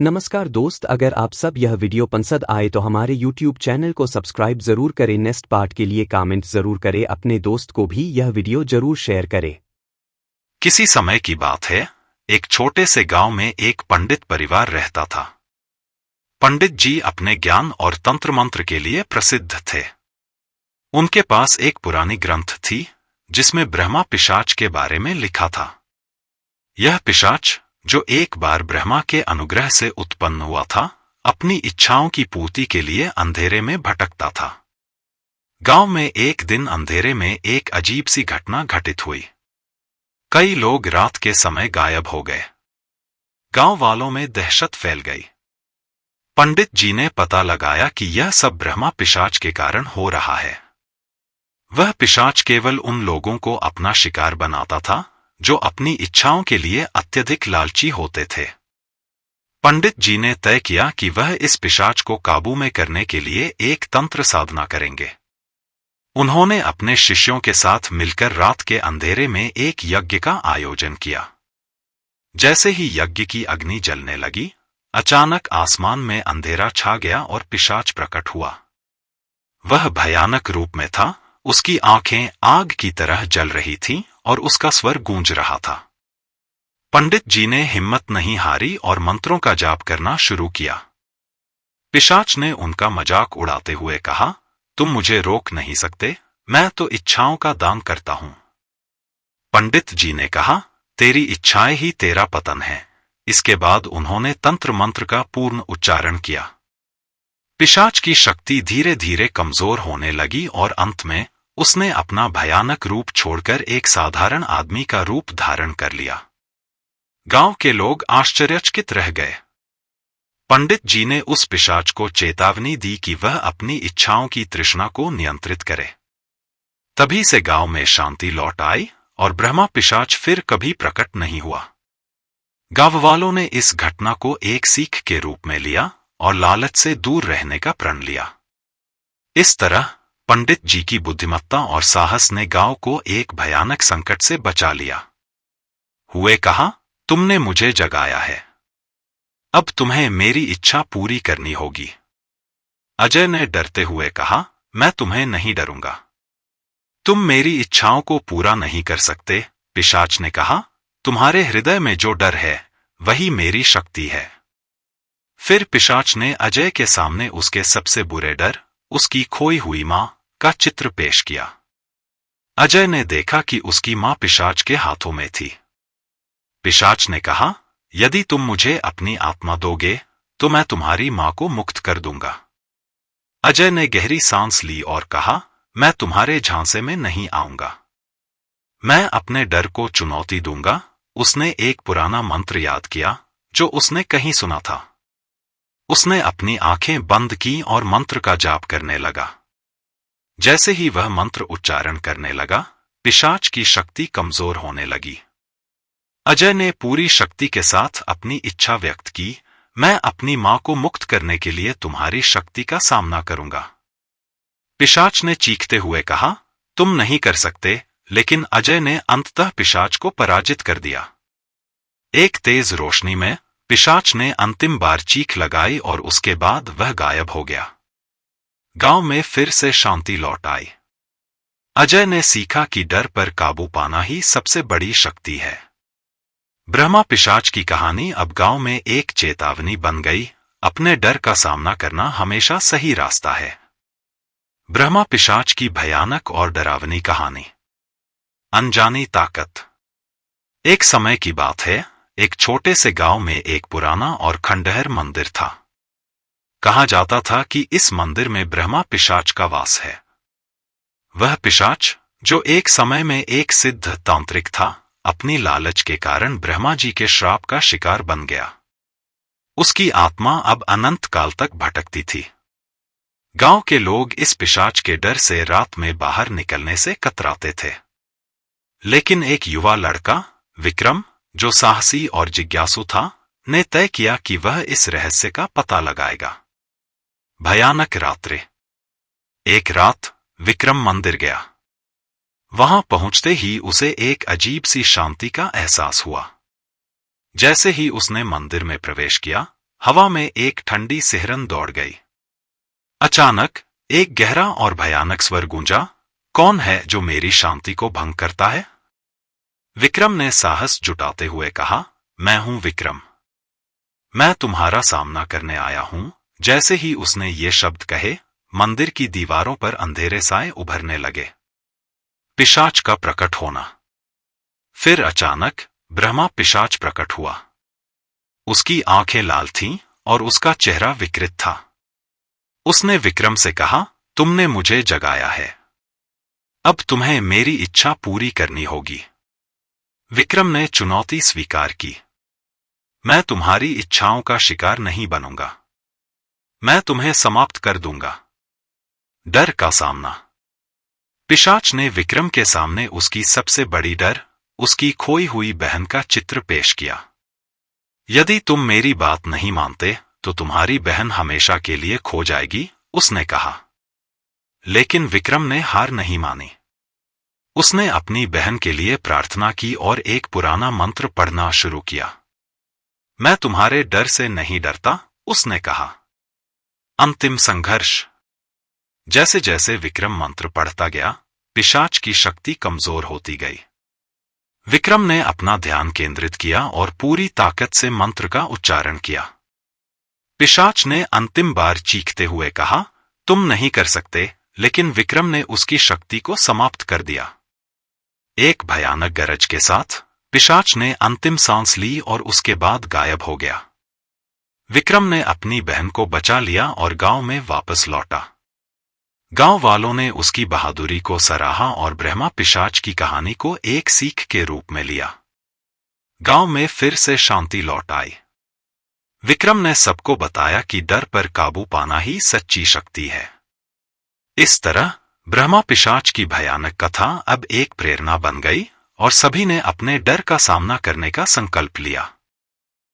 नमस्कार दोस्त, अगर आप सब यह वीडियो पसंद आए तो हमारे YouTube चैनल को सब्सक्राइब जरूर करें। नेक्स्ट पार्ट के लिए कमेंट जरूर करें, अपने दोस्त को भी यह वीडियो जरूर शेयर करें। किसी समय की बात है, एक छोटे से गांव में एक पंडित परिवार रहता था। पंडित जी अपने ज्ञान और तंत्र मंत्र के लिए प्रसिद्ध थे। उनके पास एक पुरानी ग्रंथ थी जिसमें ब्रह्मा पिशाच के बारे में लिखा था। यह पिशाच, जो एक बार ब्रह्मा के अनुग्रह से उत्पन्न हुआ था, अपनी इच्छाओं की पूर्ति के लिए अंधेरे में भटकता था। गांव में एक दिन अंधेरे में एक अजीब सी घटना घटित हुई। कई लोग रात के समय गायब हो गए। गांव वालों में दहशत फैल गई। पंडित जी ने पता लगाया कि यह सब ब्रह्मा पिशाच के कारण हो रहा है। वह पिशाच केवल उन लोगों को अपना शिकार बनाता था जो अपनी इच्छाओं के लिए अत्यधिक लालची होते थे। पंडित जी ने तय किया कि वह इस पिशाच को काबू में करने के लिए एक तंत्र साधना करेंगे। उन्होंने अपने शिष्यों के साथ मिलकर रात के अंधेरे में एक यज्ञ का आयोजन किया। जैसे ही यज्ञ की अग्नि जलने लगी, अचानक आसमान में अंधेरा छा गया और पिशाच प्रकट हुआ। वह भयानक रूप में था। उसकी आंखें आग की तरह जल रही थीं और उसका स्वर गूंज रहा था। पंडित जी ने हिम्मत नहीं हारी और मंत्रों का जाप करना शुरू किया। पिशाच ने उनका मजाक उड़ाते हुए कहा, तुम मुझे रोक नहीं सकते, मैं तो इच्छाओं का दान करता हूं। पंडित जी ने कहा, तेरी इच्छाएं ही तेरा पतन है। इसके बाद उन्होंने तंत्र मंत्र का पूर्ण उच्चारण किया। पिशाच की शक्ति धीरे धीरे कमजोर होने लगी और अंत में उसने अपना भयानक रूप छोड़कर एक साधारण आदमी का रूप धारण कर लिया। गांव के लोग आश्चर्यचकित रह गए। पंडित जी ने उस पिशाच को चेतावनी दी कि वह अपनी इच्छाओं की तृष्णा को नियंत्रित करे। तभी से गांव में शांति लौट आई और ब्रह्मा पिशाच फिर कभी प्रकट नहीं हुआ। गांव वालों ने इस घटना को एक सीख के रूप में लिया और लालच से दूर रहने का प्रण लिया। इस तरह पंडित जी की बुद्धिमत्ता और साहस ने गांव को एक भयानक संकट से बचा लिया। हुए कहा, तुमने मुझे जगाया है, अब तुम्हें मेरी इच्छा पूरी करनी होगी। अजय ने डरते हुए कहा, मैं तुम्हें नहीं डरूंगा, तुम मेरी इच्छाओं को पूरा नहीं कर सकते। पिशाच ने कहा, तुम्हारे हृदय में जो डर है वही मेरी शक्ति है। फिर पिशाच ने अजय के सामने उसके सबसे बुरे डर, उसकी खोई हुई मां का चित्र पेश किया। अजय ने देखा कि उसकी मां पिशाच के हाथों में थी। पिशाच ने कहा, यदि तुम मुझे अपनी आत्मा दोगे तो मैं तुम्हारी मां को मुक्त कर दूंगा। अजय ने गहरी सांस ली और कहा, मैं तुम्हारे झांसे में नहीं आऊंगा, मैं अपने डर को चुनौती दूंगा। उसने एक पुराना मंत्र याद किया जो उसने कहीं सुना था। उसने अपनी आंखें बंद की और मंत्र का जाप करने लगा। जैसे ही वह मंत्र उच्चारण करने लगा, पिशाच की शक्ति कमजोर होने लगी। अजय ने पूरी शक्ति के साथ अपनी इच्छा व्यक्त की, मैं अपनी मां को मुक्त करने के लिए तुम्हारी शक्ति का सामना करूंगा। पिशाच ने चीखते हुए कहा, तुम नहीं कर सकते, लेकिन अजय ने अंततः पिशाच को पराजित कर दिया। एक तेज रोशनी में पिशाच ने अंतिम बार चीख लगाई और उसके बाद वह गायब हो गया। गांव में फिर से शांति लौट आई। अजय ने सीखा कि डर पर काबू पाना ही सबसे बड़ी शक्ति है। ब्रह्मा पिशाच की कहानी अब गांव में एक चेतावनी बन गई, अपने डर का सामना करना हमेशा सही रास्ता है। ब्रह्मा पिशाच की भयानक और डरावनी कहानी। अनजानी ताकत। एक समय की बात है, एक छोटे से गांव में एक पुराना और खंडहर मंदिर था। कहा जाता था कि इस मंदिर में ब्रह्मा पिशाच का वास है। वह पिशाच, जो एक समय में एक सिद्ध तांत्रिक था, अपनी लालच के कारण ब्रह्मा जी के श्राप का शिकार बन गया। उसकी आत्मा अब अनंत काल तक भटकती थी। गांव के लोग इस पिशाच के डर से रात में बाहर निकलने से कतराते थे। लेकिन एक युवा लड़का, विक्रम, जो साहसी और जिज्ञासु था, ने तय किया कि वह इस रहस्य का पता लगाएगा। भयानक रात्रि। एक रात विक्रम मंदिर गया। वहां पहुंचते ही उसे एक अजीब सी शांति का एहसास हुआ। जैसे ही उसने मंदिर में प्रवेश किया, हवा में एक ठंडी सिहरन दौड़ गई। अचानक एक गहरा और भयानक स्वर गूंजा, कौन है जो मेरी शांति को भंग करता है? विक्रम ने साहस जुटाते हुए कहा, मैं हूं विक्रम। मैं तुम्हारा सामना करने आया हूं। जैसे ही उसने ये शब्द कहे, मंदिर की दीवारों पर अंधेरे साए उभरने लगे। पिशाच का प्रकट होना। फिर अचानक ब्रह्मा पिशाच प्रकट हुआ। उसकी आंखें लाल थीं और उसका चेहरा विकृत था। उसने विक्रम से कहा, तुमने मुझे जगाया है, अब तुम्हें मेरी इच्छा पूरी करनी होगी। विक्रम ने चुनौती स्वीकार की। मैं तुम्हारी इच्छाओं का शिकार नहीं बनूंगा। मैं तुम्हें समाप्त कर दूंगा। डर का सामना। पिशाच ने विक्रम के सामने उसकी सबसे बड़ी डर, उसकी खोई हुई बहन का चित्र पेश किया। यदि तुम मेरी बात नहीं मानते तो तुम्हारी बहन हमेशा के लिए खो जाएगी, उसने कहा। लेकिन विक्रम ने हार नहीं मानी। उसने अपनी बहन के लिए प्रार्थना की और एक पुराना मंत्र पढ़ना शुरू किया। मैं तुम्हारे डर से नहीं डरता, उसने कहा। अंतिम संघर्ष। जैसे जैसे विक्रम मंत्र पढ़ता गया, पिशाच की शक्ति कमजोर होती गई। विक्रम ने अपना ध्यान केंद्रित किया और पूरी ताकत से मंत्र का उच्चारण किया। पिशाच ने अंतिम बार चीखते हुए कहा, तुम नहीं कर सकते, लेकिन विक्रम ने उसकी शक्ति को समाप्त कर दिया। एक भयानक गरज के साथ पिशाच ने अंतिम सांस ली और उसके बाद गायब हो गया। विक्रम ने अपनी बहन को बचा लिया और गांव में वापस लौटा। गांव वालों ने उसकी बहादुरी को सराहा और ब्रह्मा पिशाच की कहानी को एक सीख के रूप में लिया। गांव में फिर से शांति लौट आई। विक्रम ने सबको बताया कि डर पर काबू पाना ही सच्ची शक्ति है। इस तरह ब्रह्मा पिशाच की भयानक कथा अब एक प्रेरणा बन गई और सभी ने अपने डर का सामना करने का संकल्प लिया।